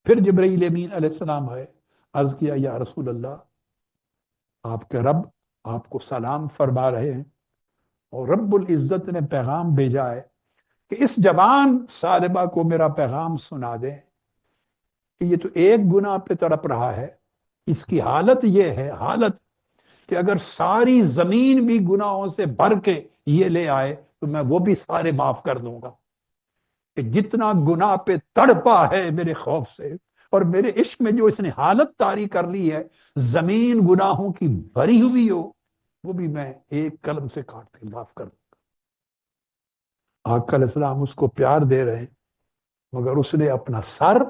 پھر جبرائیل امین علیہ السلام آئے، عرض کیا یا رسول اللہ، آپ کے رب آپ کو سلام فرما رہے ہیں، اور رب العزت نے پیغام بھیجا ہے کہ اس جوان ثعلبہ کو میرا پیغام سنا دیں کہ یہ تو ایک گناہ پہ تڑپ رہا ہے، اس کی حالت یہ ہے، حالت کہ اگر ساری زمین بھی گناہوں سے بھر کے یہ لے آئے تو میں وہ بھی سارے معاف کر دوں گا، کہ جتنا گناہ پہ تڑپا ہے میرے خوف سے اور میرے عشق میں جو اس نے حالت طاری کر لی ہے، زمین گناہوں کی بھری ہوئی ہو وہ بھی میں ایک قلم سے کاٹ کے معاف کر دوں گا۔ آقا علیہ السلام اس کو پیار دے رہے ہیں، مگر اس نے اپنا سر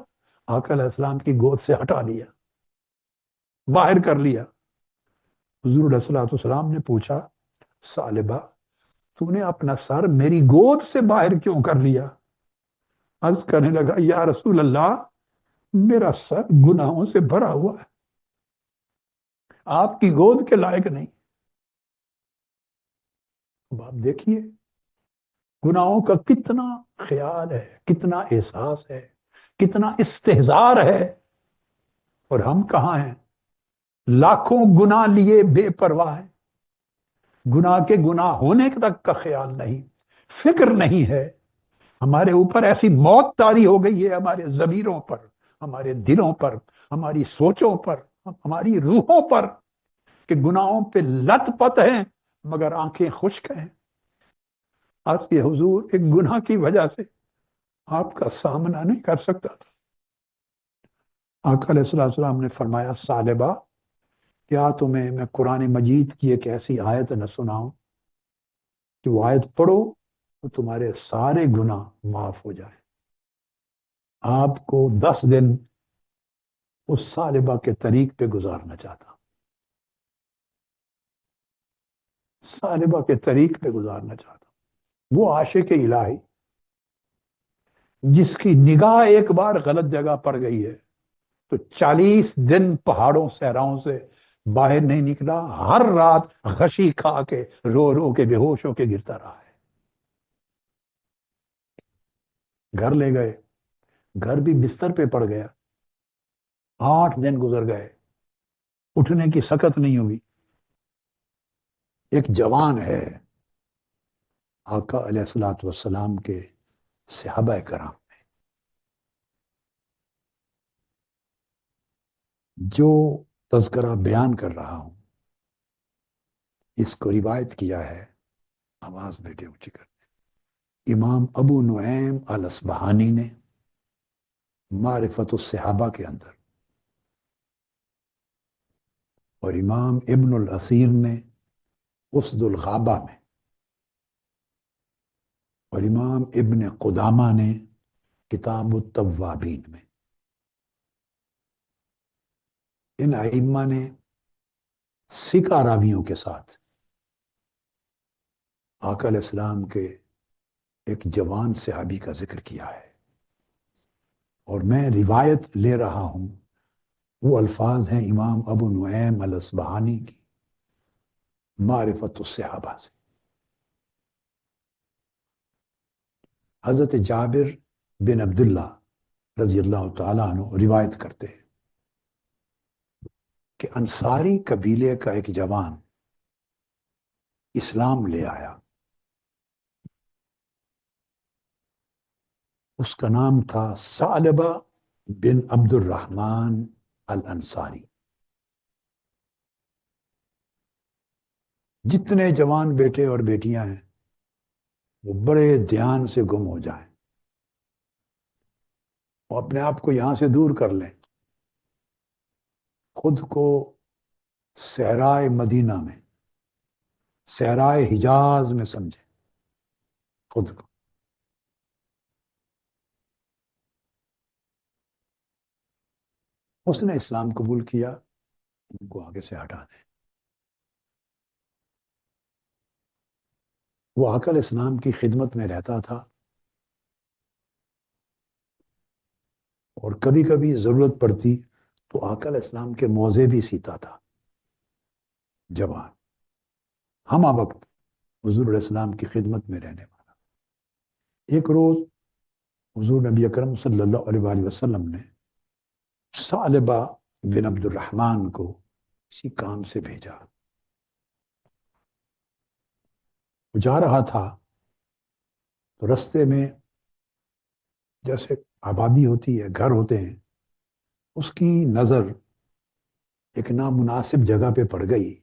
آقا علیہ السلام کی گود سے ہٹا لیا، باہر کر لیا۔ حضور علیہ السلام نے پوچھا ثعلبہ تو نے اپنا سر میری گود سے باہر کیوں کر لیا؟ عرض کرنے لگا یا رسول اللہ میرا سر گناہوں سے بھرا ہوا ہے، آپ کی گود کے لائق نہیں۔ اب آپ دیکھیے گناہوں کا کتنا خیال ہے، کتنا احساس ہے، کتنا استحضار ہے، اور ہم کہاں ہیں؟ لاکھوں گناہ لیے بے پرواہ ہیں، گناہ کے گناہ ہونے تک کا خیال نہیں، فکر نہیں ہے۔ ہمارے اوپر ایسی موت طاری ہو گئی ہے، ہمارے ضمیروں پر، ہمارے دلوں پر، ہماری سوچوں پر، ہماری روحوں پر، کہ گناہوں پہ لت پت ہیں مگر آنکھیں خشک ہیں۔ آپ کے حضور ایک گناہ کی وجہ سے آپ کا سامنا نہیں کر سکتا تھا۔ آقا علیہ السلام نے فرمایا ثعلبہ کیا تمہیں میں قرآن مجید کی ایک ایسی آیت نہ سناؤں کہ وہ آیت پڑھو تو تمہارے سارے گناہ معاف ہو جائیں۔ آپ کو 10 دن اس ثعلبہ کے طریق پہ گزارنا چاہتا ہوں، ثعلبہ کے طریق پہ گزارنا چاہتا ہوں۔ وہ عاشق الہی جس کی نگاہ ایک بار غلط جگہ پڑ گئی ہے تو 40 دن پہاڑوں صحراؤں سے باہر نہیں نکلا، ہر رات غشی کھا کے رو رو کے بے ہوش ہو کے گرتا رہا ہے۔ گھر لے گئے، گھر بھی بستر پہ پڑ گیا، 8 دن گزر گئے، اٹھنے کی سکت نہیں ہوئی۔ ایک جوان ہے آقا علیہ السلام کے صحابہ کرام میں جو تذکرہ بیان کر رہا ہوں، اس کو روایت کیا ہے، آواز بیٹے اونچی کر دیں، امام ابو نعیم الاصبہانی نے معرفت الصحابہ کے اندر، اور امام ابن الاثیر نے اسد الغابہ میں، اور امام ابن قدامہ نے کتاب التوابین میں۔ ان ائمہ نے سکہ راویوں کے ساتھ آقا علیہ السلام کے ایک جوان صحابی کا ذکر کیا ہے، اور میں روایت لے رہا ہوں، وہ الفاظ ہیں امام ابو نعیم الاصبہانی کی معرفت الصحابہ سے۔ حضرت جابر بن عبداللہ رضی اللہ تعالیٰ عنہ روایت کرتے ہیں کہ انصاری قبیلے کا ایک جوان اسلام لے آیا، اس کا نام تھا ثعلبہ بن عبد الرحمن الانصاری۔ جتنے جوان بیٹے اور بیٹیاں ہیں وہ بڑے دھیان سے گم ہو جائیں اور اپنے آپ کو یہاں سے دور کر لیں، خود کو صحرائے مدینہ میں، صحرائے حجاز میں سمجھیں خود کو۔ اس نے اسلام قبول کیا، ان کو آگے سے ہٹا دیں۔ وہ آقا علیہ السلام کی خدمت میں رہتا تھا، اور کبھی کبھی ضرورت پڑتی تو آقا علیہ السلام کے موزے بھی سیتا تھا۔ جوان ہمہ وقت حضور علیہ السلام کی خدمت میں رہنے والا۔ ایک روز حضور نبی اکرم صلی اللہ علیہ وسلم نے ثعلبہ بن عبد الرحمن کو کسی کام سے بھیجا. وہ جا رہا تھا تو رستے میں جیسے آبادی ہوتی ہے، گھر ہوتے ہیں، اس کی نظر ایک نامناسب جگہ پہ پڑ گئی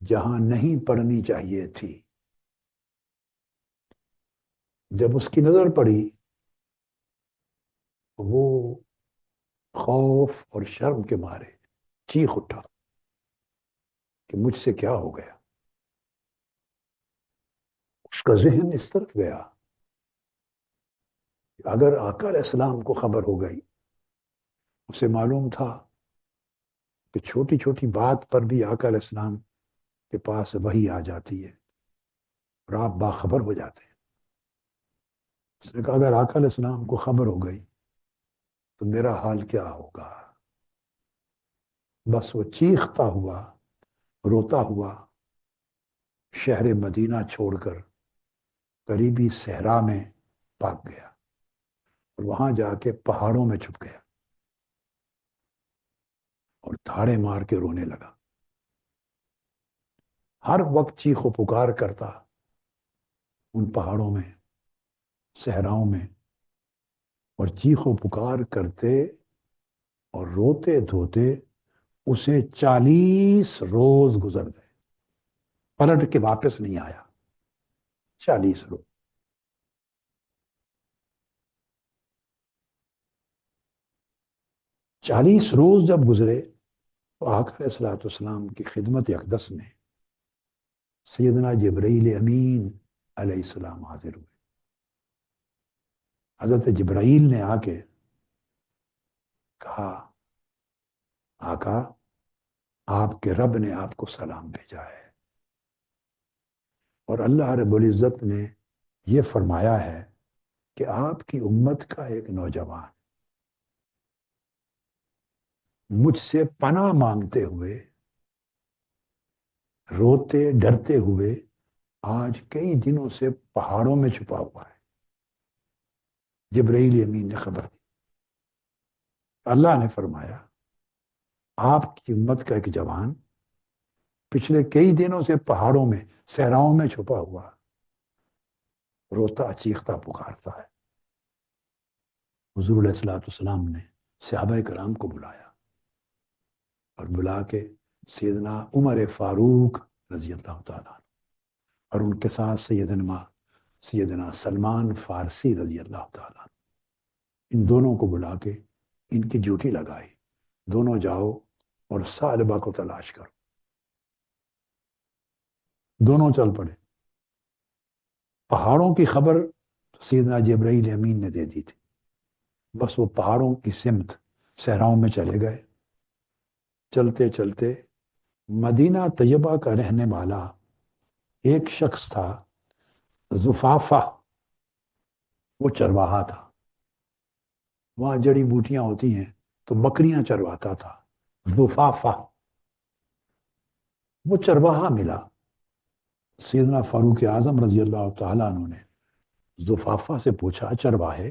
جہاں نہیں پڑنی چاہیے تھی. جب اس کی نظر پڑی وہ خوف اور شرم کے مارے چیخ اٹھا کہ مجھ سے کیا ہو گیا. اس کا ذہن اس طرف گیا کہ اگر آقا علیہ السلام کو خبر ہو گئی، اسے معلوم تھا کہ چھوٹی چھوٹی بات پر بھی آقا علیہ السلام کے پاس وحی آ جاتی ہے اور آپ باخبر ہو جاتے ہیں. اس نے کہا اگر آقا علیہ السلام کو خبر ہو گئی تو میرا حال کیا ہوگا. بس وہ چیختا ہوا، روتا ہوا شہر مدینہ چھوڑ کر قریبی صحرا میں بھاگ گیا اور وہاں جا کے پہاڑوں میں چھپ گیا اور دھاڑے مار کے رونے لگا. ہر وقت چیخ و پکار کرتا ان پہاڑوں میں، صحراؤں میں، اور چیخ و پکار کرتے اور روتے دھوتے اسے 40 روز گزر گئے. پلٹ کے واپس نہیں آیا. 40 روز. چالیس روز جب گزرے تو آقا علیہ الصلوۃ والسلام کی خدمت اقدس میں سیدنا جبرائیل امین علیہ السلام حاضر ہوئے. حضرت جبرائیل نے آ کے کہا آقا آپ کے رب نے آپ کو سلام بھیجا ہے اور اللہ رب العزت نے یہ فرمایا ہے کہ آپ کی امت کا ایک نوجوان مجھ سے پناہ مانگتے ہوئے، روتے ڈرتے ہوئے آج کئی دنوں سے پہاڑوں میں چھپا ہوا ہے. جبرائیل امین نے خبر دی. اللہ نے فرمایا آپ کی امت کا ایک جوان پچھلے کئی دنوں سے پہاڑوں میں، صحراؤں میں چھپا ہوا، روتا چیختا پکارتا ہے. حضور علیہ الصلوۃ والسلام نے صحابہ کرام کو بلایا اور بلا کے سیدنا عمر فاروق رضی اللہ تعالیٰ عنہ اور ان کے ساتھ سیدنا سلمان فارسی رضی اللہ تعالیٰ عنہ، ان دونوں کو بلا کے ان کی ڈیوٹی لگائی. دونوں جاؤ اور ثعلبہ کو تلاش کرو. دونوں چل پڑے. پہاڑوں کی خبر سیدنا جبرائیل امین نے دے دی تھی. بس وہ پہاڑوں کی سمت صحراؤں میں چلے گئے. چلتے چلتے مدینہ طیبہ کا رہنے والا ایک شخص تھا زفافہ، وہ چرواہا تھا. وہاں جڑی بوٹیاں ہوتی ہیں تو بکریاں چرواتا تھا. زفافہ وہ چرواہا ملا. سیدنا فاروق اعظم رضی اللہ تعالیٰ عنہ نے زفافہ سے پوچھا چرواہے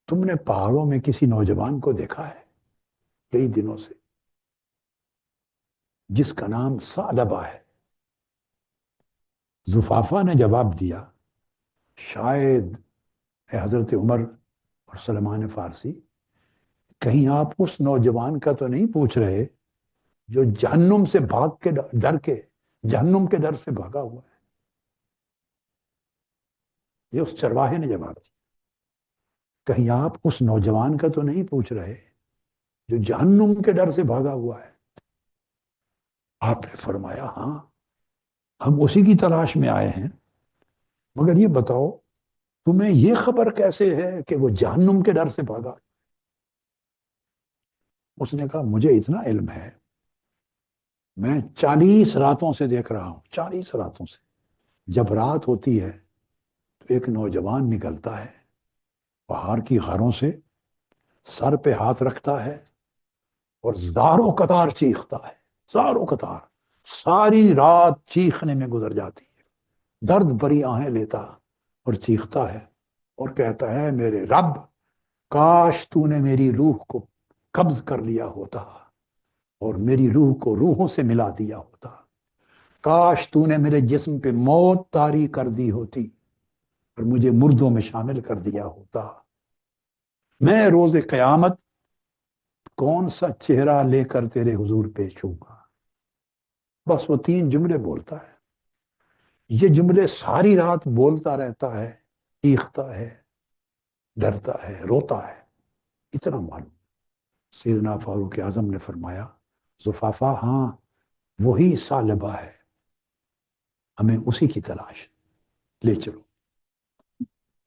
تم نے پہاڑوں میں کسی نوجوان کو دیکھا ہے کئی دنوں سے جس کا نام ثعلبہ ہے؟ زفافہ نے جواب دیا شاید اے حضرت عمر اور سلمان فارسی کہیں آپ اس نوجوان کا تو نہیں پوچھ رہے جو جہنم سے بھاگ کے ڈر کے جہنم کے ڈر سے بھاگا ہوا ہے؟ یہ اس چرواہے نے جواب دیا کہیں آپ اس نوجوان کا تو نہیں پوچھ رہے جو جہنم کے ڈر سے بھاگا ہوا ہے؟ آپ نے فرمایا ہاں ہم اسی کی تلاش میں آئے ہیں، مگر یہ بتاؤ تمہیں یہ خبر کیسے ہے کہ وہ جہنم کے ڈر سے بھاگا؟ اس نے کہا مجھے اتنا علم ہے، میں 40 راتوں سے دیکھ رہا ہوں. 40 راتوں سے جب رات ہوتی ہے تو ایک نوجوان نکلتا ہے پہاڑ کی غاروں سے، سر پہ ہاتھ رکھتا ہے اور زاروں قطار چیختا ہے. زاروں قطار ساری رات چیخنے میں گزر جاتی ہے. درد بھری آہیں لیتا اور چیختا ہے اور کہتا ہے میرے رب کاش تو نے میری روح کو قبض کر لیا ہوتا اور میری روح کو روحوں سے ملا دیا ہوتا، کاش تو نے میرے جسم پہ موت طاری کر دی ہوتی اور مجھے مردوں میں شامل کر دیا ہوتا، میں روز قیامت کون سا چہرہ لے کر تیرے حضور پیش ہوگا۔ بس وہ 3 جملے بولتا ہے، یہ جملے ساری رات بولتا رہتا ہے، چیختا ہے، ڈرتا ہے، روتا ہے، اتنا معلوم۔ سیدنا فاروق اعظم نے فرمایا زفافہ ہاں وہی ثعلبہ ہے، ہمیں اسی کی تلاش، لے چلو۔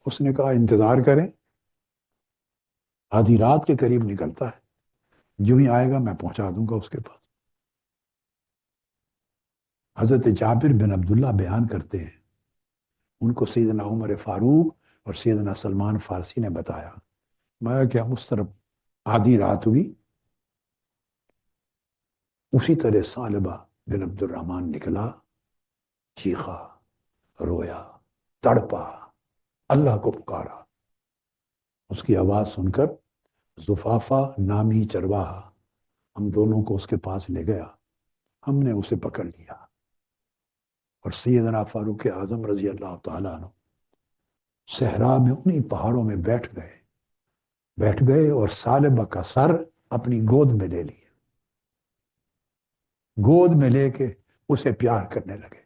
اس نے کہا انتظار کریں، آدھی رات کے قریب نکلتا ہے، جو ہی آئے گا میں پہنچا دوں گا اس کے پاس۔ حضرت جابر بن عبداللہ بیان کرتے ہیں، ان کو سیدنا عمر فاروق اور سیدنا سلمان فارسی نے بتایا، میں کہ ہم اس طرف آدھی رات ہوئی، اسی طرح ثعلبہ بن عبد الرحمن نکلا، چیخا، رویا، تڑپا، اللہ کو پکارا۔ اس کی آواز سن کر زفافہ نامی چرواہا ہم دونوں کو اس کے پاس لے گیا، ہم نے اسے پکڑ لیا اور سیدنا فاروق اعظم رضی اللہ تعالیٰ عنہ صحرا میں انہی پہاڑوں میں بیٹھ گئے اور ثعلبہ کا سر اپنی گود میں لے لیے، گود میں لے کے اسے پیار کرنے لگے،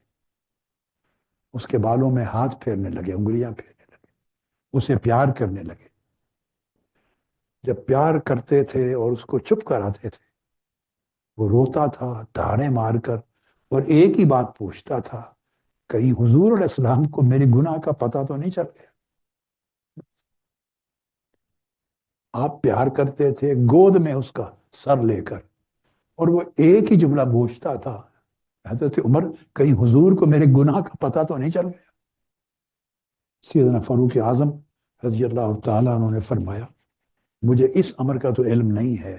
اس کے بالوں میں ہاتھ پھیرنے لگے، انگلیاں پھیرنے لگے، اسے پیار کرنے لگے۔ جب پیار کرتے تھے اور اس کو چپ کراتے تھے، وہ روتا تھا دھاڑے مار کر اور ایک ہی بات پوچھتا تھا، کہیں حضور علیہ السلام کو میرے گناہ کا پتہ تو نہیں چل گیا؟ آپ پیار کرتے تھے گود میں اس کا سر لے کر، اور وہ ایک ہی جملہ پوچھتا تھا، حضرت عمر کہیں حضور کو میرے گناہ کا پتہ تو نہیں چل گیا؟ سیدنا فاروق اعظم رضی اللہ تعالیٰ عنہ نے فرمایا مجھے اس امر کا تو علم نہیں ہے،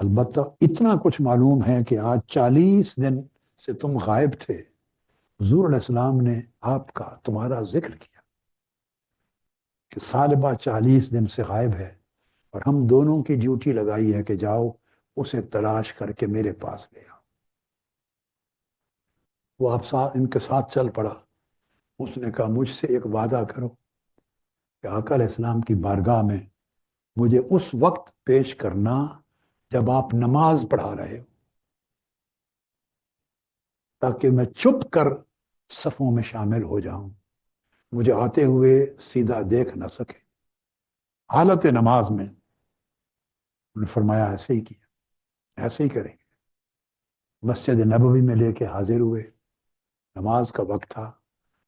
البتہ اتنا کچھ معلوم ہے کہ آج 40 دن سے تم غائب تھے، حضور علیہ السلام نے آپ کا تمہارا ذکر کیا کہ ثعلبہ 40 دن سے غائب ہے، اور ہم دونوں کی ڈیوٹی لگائی ہے کہ جاؤ اسے تلاش کر کے میرے پاس لے آؤ۔ وہ آپ ان کے ساتھ چل پڑا۔ اس نے کہا مجھ سے ایک وعدہ کرو کہ آقا علیہ السلام کی بارگاہ میں مجھے اس وقت پیش کرنا جب آپ نماز پڑھا رہے ہو، تاکہ میں چھپ کر صفوں میں شامل ہو جاؤں، مجھے آتے ہوئے سیدھا دیکھ نہ سکے۔ حالت نماز میں انہوں نے فرمایا ایسے ہی کیا، ایسے ہی کریں گے۔ مسجد نبوی میں لے کے حاضر ہوئے، نماز کا وقت تھا،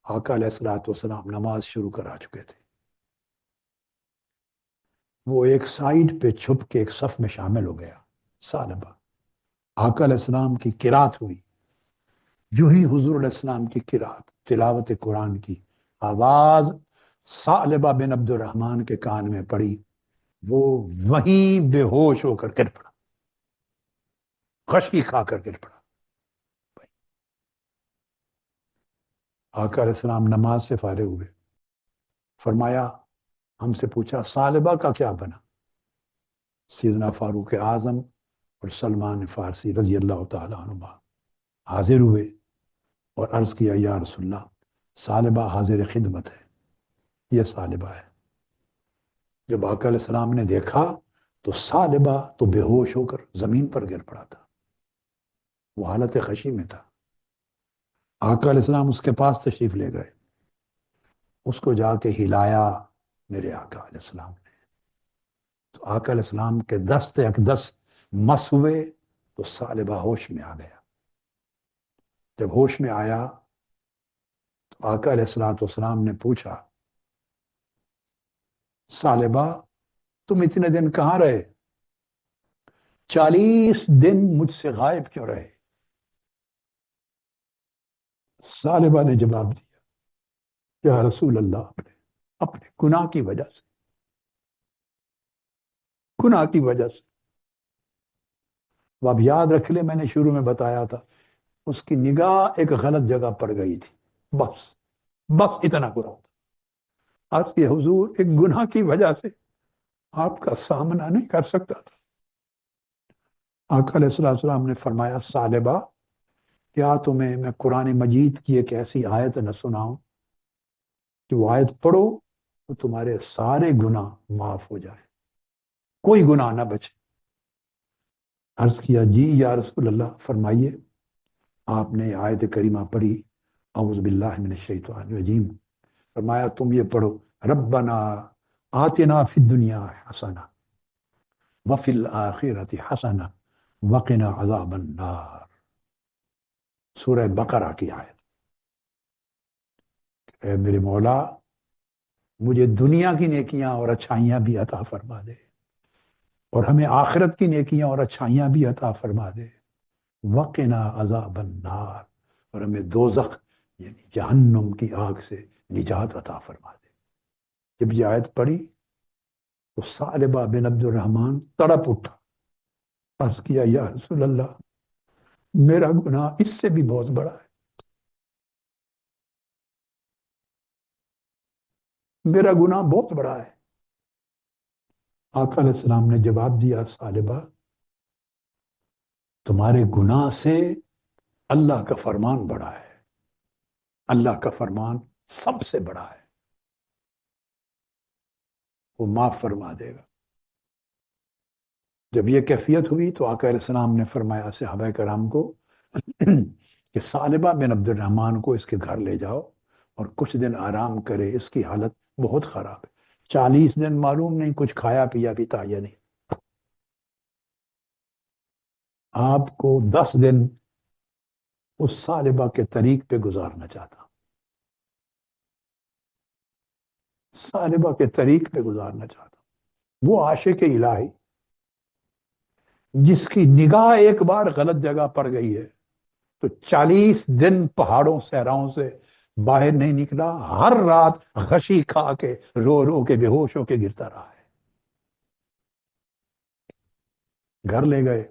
آقا علیہ الصلوۃ والسلام نماز شروع کرا چکے تھے۔ وہ ایک سائیڈ پہ چھپ کے ایک صف میں شامل ہو گیا، ثعلبہ۔ آقا علیہ السلام کی قرات ہوئی، جو ہی حضور علیہ السلام کی قرات تلاوت قرآن کی آواز ثعلبہ بن عبد الرحمن کے کان میں پڑی، وہ وہیں بے ہوش ہو کر گر پڑا، خشکی کھا کر گر پڑا۔ آقا علیہ السلام نماز سے فارغ ہوئے، فرمایا ہم سے پوچھا ثعلبہ کا کیا بنا؟ سیدنا فاروق اعظم اور سلمان فارسی رضی اللہ تعالیٰ عنہ حاضر ہوئے اور عرض کیا یا رسول اللہ ثعلبہ حاضر خدمت ہے، یہ ثعلبہ ہے۔ جب آقا علیہ السلام نے دیکھا تو ثعلبہ تو بے ہوش ہو کر زمین پر گر پڑا تھا، وہ حالت خشی میں تھا۔ آقا علیہ السلام اس کے پاس تشریف لے گئے، اس کو جا کے ہلایا میرے آقا علیہ السلام نے، تو آقا علیہ السلام کے دست اقدس مس ہوئے تو ثعلبہ ہوش میں آ گیا۔ جب ہوش میں آیا تو آقا علیہ السلام نے پوچھا ثعلبہ تم اتنے دن کہاں رہے؟ 40 دن مجھ سے غائب کیوں رہے؟ ثعلبہ نے جواب دیا یا رسول اللہ اپنے گناہ کی وجہ سے، گناہ کی وجہ سے۔ وہ اب یاد رکھ لے میں نے شروع میں بتایا تھا، اس کی نگاہ ایک غلط جگہ پڑ گئی تھی، بس اتنا گناہ تھا۔ عرض کہ حضور ایک گناہ کی وجہ سے آپ کا سامنا نہیں کر سکتا تھا۔ آقا علیہ السلام نے فرمایا ثعلبہ کیا تمہیں میں قرآن مجید کی ایک ایسی آیت نہ سناؤں کہ وہ آیت پڑھو تو تمہارے سارے گناہ معاف ہو جائیں، کوئی گناہ نہ بچے۔ عرض کیا جی یا رسول اللہ فرمائیے۔ آپ نے آیت کریمہ پڑھی اعوذ باللہ من الشیطان الرجیم، فرمایا تم یہ پڑھو ربنا آتنا فی الدنیا حسنہ وفی الآخرۃ حسنہ وقنا عذاب النار، سورہ بقرہ کی آیت۔ اے میرے مولا مجھے دنیا کی نیکیاں اور اچھائیاں بھی عطا فرما دے، اور ہمیں آخرت کی نیکیاں اور اچھائیاں بھی عطا فرما دے، وقنا عذاب النار، اور ہمیں دوزخ یعنی جہنم کی آگ سے نجات عطا فرما دے۔ جب یہ آیت پڑھی تو ثعلبہ بن عبد الرحمن تڑپ اٹھا، عرض کیا یا رسول اللہ میرا گناہ اس سے بھی بہت بڑا ہے، میرا گناہ بہت بڑا ہے۔ آقا علیہ السلام نے جواب دیا ثعلبہ تمہارے گناہ سے اللہ کا فرمان بڑا ہے، اللہ کا فرمان سب سے بڑا ہے، وہ معاف فرما دے گا۔ جب یہ کیفیت ہوئی تو آقا علیہ السلام نے فرمایا صحابہ کرام کو کہ ثعلبہ بن عبد الرحمن کو اس کے گھر لے جاؤ اور کچھ دن آرام کرے، اس کی حالت بہت خراب ہے، 40 دن معلوم نہیں کچھ کھایا پیا بھی تھا یا نہیں۔ آپ کو 10 دن اس ثعلبہ کے طریق پہ گزارنا چاہتا ہوں، ثعلبہ کے طریق پہ گزارنا چاہتا ہوں۔ وہ عاشق الہی جس کی نگاہ ایک بار غلط جگہ پڑ گئی ہے تو 40 دن پہاڑوں صحراؤں سے باہر نہیں نکلا، ہر رات غشی کھا کے رو رو کے بے ہوش ہو کے گرتا رہا ہے۔ گھر لے گئے،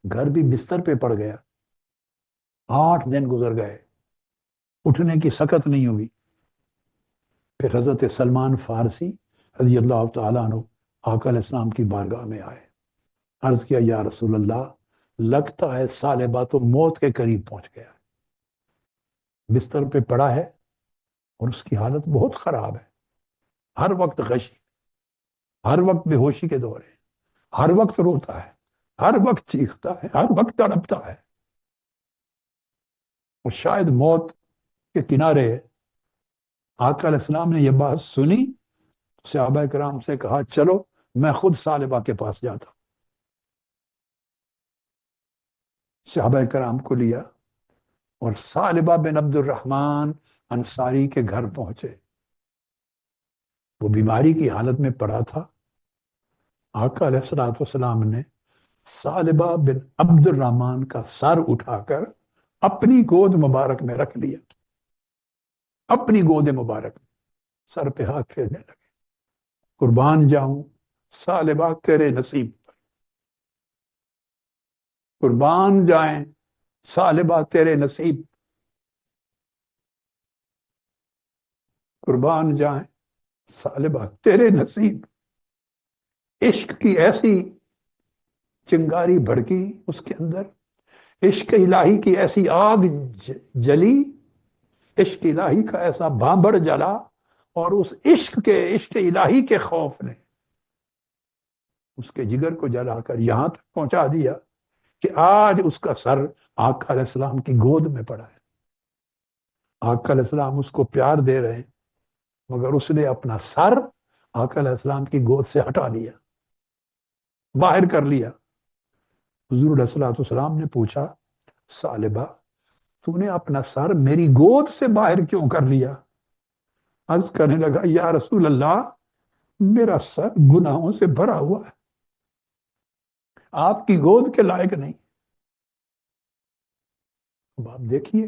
گھر بھی بستر پہ پڑ گیا، 8 دن گزر گئے، اٹھنے کی سکت نہیں ہوئی۔ پھر حضرت سلمان فارسی رضی اللہ تعالیٰ عنہ آقا علیہ السلام کی بارگاہ میں آئے، عرض کیا یا رسول اللہ لگتا ہے ثعلبہ تو موت کے قریب پہنچ گیا ہے، بستر پہ پڑا ہے اور اس کی حالت بہت خراب ہے، ہر وقت غشی، ہر وقت بے ہوشی کے دورے، ہر وقت روتا ہے، ہر وقت چیختا ہے، ہر وقت تڑپتا ہے، اور شاید موت کے کنارے ہے۔ آقا علیہ السلام نے یہ بات سنی، صحابہ کرام سے کہا چلو میں خود ثعلبہ کے پاس جاتا ہوں۔ صحابہ کرام کو لیا اور ثعلبہ بن عبد الرحمن انصاری کے گھر پہنچے۔ وہ بیماری کی حالت میں پڑا تھا۔ آقا علیہ السلام نے ثعلبہ بن عبد الرحمن کا سر اٹھا کر اپنی گود مبارک میں رکھ لیا، اپنی گود مبارک میں سر پہ ہاتھ پھیرنے لگے، قربان جاؤں ثعلبہ تیرے نصیب پر، قربان جائیں ثعلبہ تیرے نصیب، قربان جائیں ثعلبہ تیرے نصیب۔ عشق کی ایسی چنگاری بھڑکی اس کے اندر، عشق الہی کی ایسی آگ جلی، عشق الہی کا ایسا بھانبڑ جلا، اور اس عشق الہی کے خوف نے اس کے جگر کو جلا کر یہاں تک پہنچا دیا کہ آج اس کا سر آقا علیہ السلام کی گود میں پڑا ہے۔ آقا علیہ السلام اس کو پیار دے رہے ہیں، مگر اس نے اپنا سر آقا علیہ السلام کی گود سے ہٹا لیا، باہر کر لیا۔ حضور علیہ السلام نے پوچھا ثعلبہ تو نے اپنا سر میری گود سے باہر کیوں کر لیا؟ عرض کرنے لگا یا رسول اللہ میرا سر گناہوں سے بھرا ہوا ہے، آپ کی گود کے لائق نہیں۔ اب آپ دیکھیے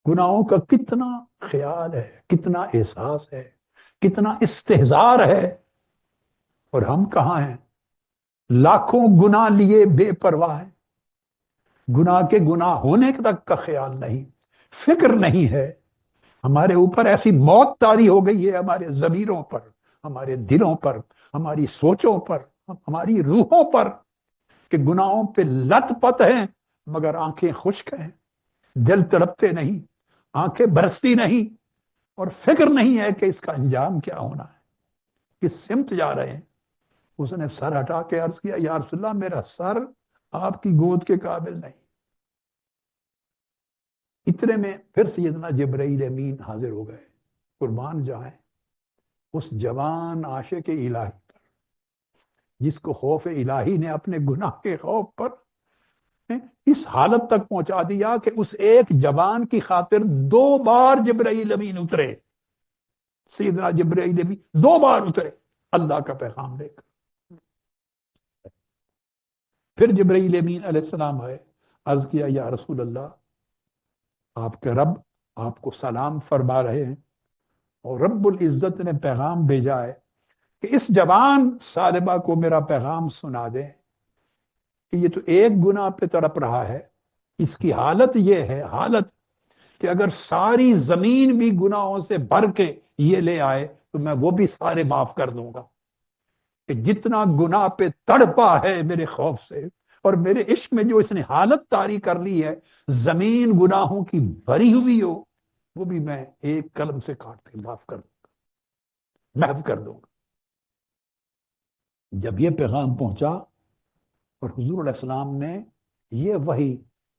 گناہوں کا کتنا خیال ہے، کتنا احساس ہے، کتنا استحضار ہے، اور ہم کہاں ہیں؟ لاکھوں گناہ لیے بے پرواہ ہیں، گناہ کے گناہ ہونے تک کا خیال نہیں، فکر نہیں ہے۔ ہمارے اوپر ایسی موت طاری ہو گئی ہے، ہمارے ضمیروں پر، ہمارے دلوں پر، ہماری سوچوں پر، ہماری روحوں پر کہ گناہوں پہ لت پت ہیں مگر آنکھیں خشک ہیں، دل تڑپتے نہیں، آنکھیں برستی نہیں، اور فکر نہیں ہے کہ اس کا انجام کیا ہونا ہے، کس سمت جا رہے ہیں۔ اس نے سر ہٹا کے عرض کیا یا رسول اللہ میرا سر آپ کی گود کے قابل نہیں۔ اتنے میں پھر سیدنا جبرائیل امین حاضر ہو گئے، قربان جائیں اس جوان عاشق الہی پر جس کو خوف الہی نے اپنے گناہ کے خوف پر اس حالت تک پہنچا دیا کہ اس ایک جوان کی خاطر 2 بار جبرائیل امین اترے۔ سیدنا جبرائیل امین 2 بار اترے اللہ کا پیغام لے کر۔ پھر جبرائیل امین علیہ السلام آئے، عرض کیا یا رسول اللہ آپ کے رب آپ کو سلام فرما رہے ہیں، اور رب العزت نے پیغام بھیجا ہے کہ اس جوان سالبہ کو میرا پیغام سنا دیں کہ یہ تو ایک گناہ پہ تڑپ رہا ہے، اس کی حالت یہ ہے، حالت کہ اگر ساری زمین بھی گناہوں سے بھر کے یہ لے آئے تو میں وہ بھی سارے معاف کر دوں گا، کہ جتنا گناہ پہ تڑپا ہے میرے خوف سے اور میرے عشق میں جو اس نے حالت طاری کر لی ہے، زمین گناہوں کی بھری ہوئی ہو وہ بھی میں ایک قلم سے کاٹ کے معاف کر دوں گا، محو کر دوں گا۔ جب یہ پیغام پہنچا اور حضور علیہ السلام نے یہ وحی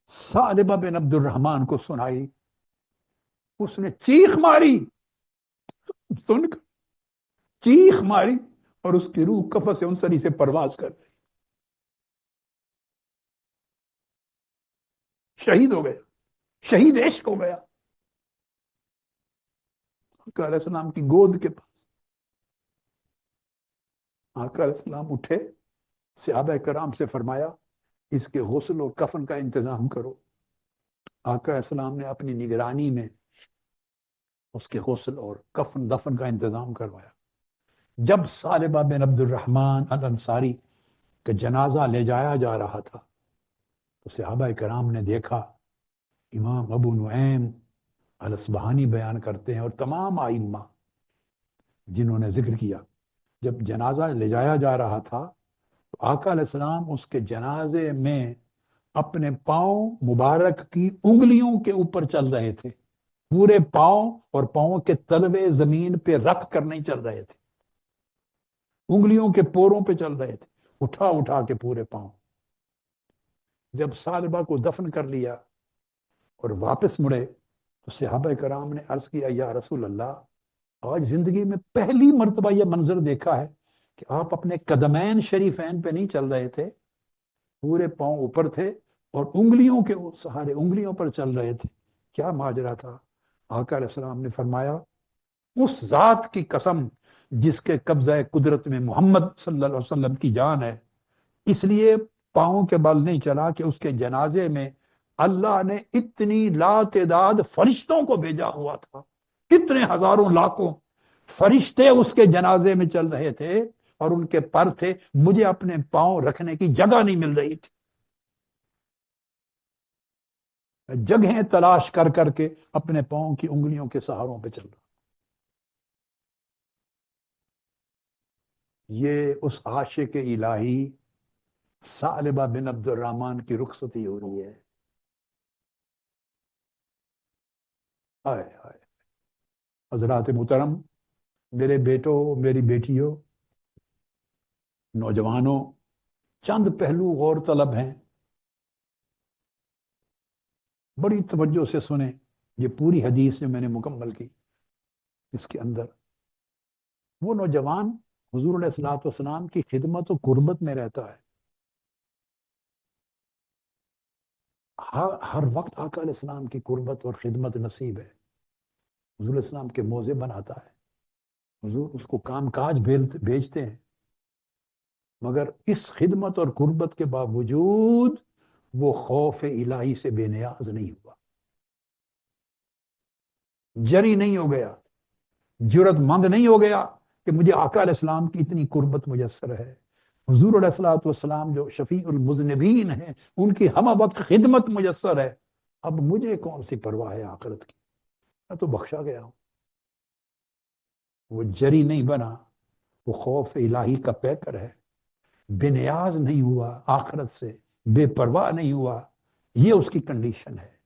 ثعلبہ بن عبد الرحمن کو سنائی، اس نے چیخ ماری، سن کر چیخ ماری، اور اس کی روح قفس انصری سے پرواز کر گئی، شہید ہو گیا، شہید عشق ہو گیا آقا علیہ السلام کی گود کے پاس۔ آقا علیہ السلام اٹھے، صحابہ کرام سے فرمایا اس کے غسل اور کفن کا انتظام کرو۔ آقا علیہ السلام نے اپنی نگرانی میں اس کے غسل اور کفن دفن کا انتظام کروایا۔ جب ثعلبہ بن عبد الرحمن الانصاری کا جنازہ لے جایا جا رہا تھا تو صحابہ کرام نے دیکھا، امام ابو نعیم الاصبہانی بیان کرتے ہیں اور تمام ائمہ جنہوں نے ذکر کیا، جب جنازہ لے جایا جا رہا تھا تو آقا علیہ السلام اس کے جنازے میں اپنے پاؤں مبارک کی انگلیوں کے اوپر چل رہے تھے، پورے پاؤں اور پاؤں کے تلوے زمین پہ رکھ کر نہیں چل رہے تھے، انگلیوں کے پوروں پہ چل رہے تھے، اٹھا اٹھا کے پورے پاؤں۔ جب ثعلبہ کو دفن کر لیا اور واپس مڑے تو صحابہ کرام نے عرض کیا یا رسول اللہ آج زندگی میں پہلی مرتبہ یہ منظر دیکھا ہے کہ آپ اپنے قدمین شریفین پہ نہیں چل رہے تھے، پورے پاؤں اوپر تھے اور انگلیوں کے سہارے انگلیوں پر چل رہے تھے، کیا ماجرا تھا؟ آقا علیہ السلام نے فرمایا اس ذات کی قسم جس کے قبضہ قدرت میں محمد صلی اللہ علیہ وسلم کی جان ہے، اس لیے پاؤں کے بل نہیں چلا کہ اس کے جنازے میں اللہ نے اتنی لاتعداد فرشتوں کو بھیجا ہوا تھا، کتنے ہزاروں لاکھوں فرشتے اس کے جنازے میں چل رہے تھے اور ان کے پر تھے، مجھے اپنے پاؤں رکھنے کی جگہ نہیں مل رہی تھی، جگہیں تلاش کر کر کے اپنے پاؤں کی انگلیوں کے سہاروں پہ چل رہا۔ یہ اس عاشق الہی ثعلبہ بن عبد الرحمن کی رخصتی ہو رہی ہے۔ ہائے ہائے حضرات محترم، میرے بیٹوں میری بیٹیوں نوجوانوں، چند پہلو غور طلب ہیں، بڑی توجہ سے سنیں۔ یہ پوری حدیث جو میں نے مکمل کی اس کے اندر وہ نوجوان حضور علیہ الصلوۃ والسلام کی خدمت و قربت میں رہتا ہے، ہر وقت آقا علیہ السلام کی قربت اور خدمت نصیب ہے، حضور علیہ السلام کے موضع بناتا ہے، حضور اس کو کام کاج بھیجتے ہیں، مگر اس خدمت اور قربت کے باوجود وہ خوف الہی سے بے نیاز نہیں ہوا، جری نہیں ہو گیا، جرت مند نہیں ہو گیا کہ مجھے آقا علیہ السلام کی اتنی قربت میسر ہے، حضور علیہ الصلوۃ والسلام جو شفیع المذنبین ہیں ان کی ہمہ وقت خدمت میسر ہے، اب مجھے کون سی پرواہ ہے آخرت کی، میں تو بخشا گیا ہوں۔ وہ جری نہیں بنا، وہ خوف الہی کا پیکر ہے، بے نیاز نہیں ہوا آخرت سے، بے پرواہ نہیں ہوا، یہ اس کی کنڈیشن ہے۔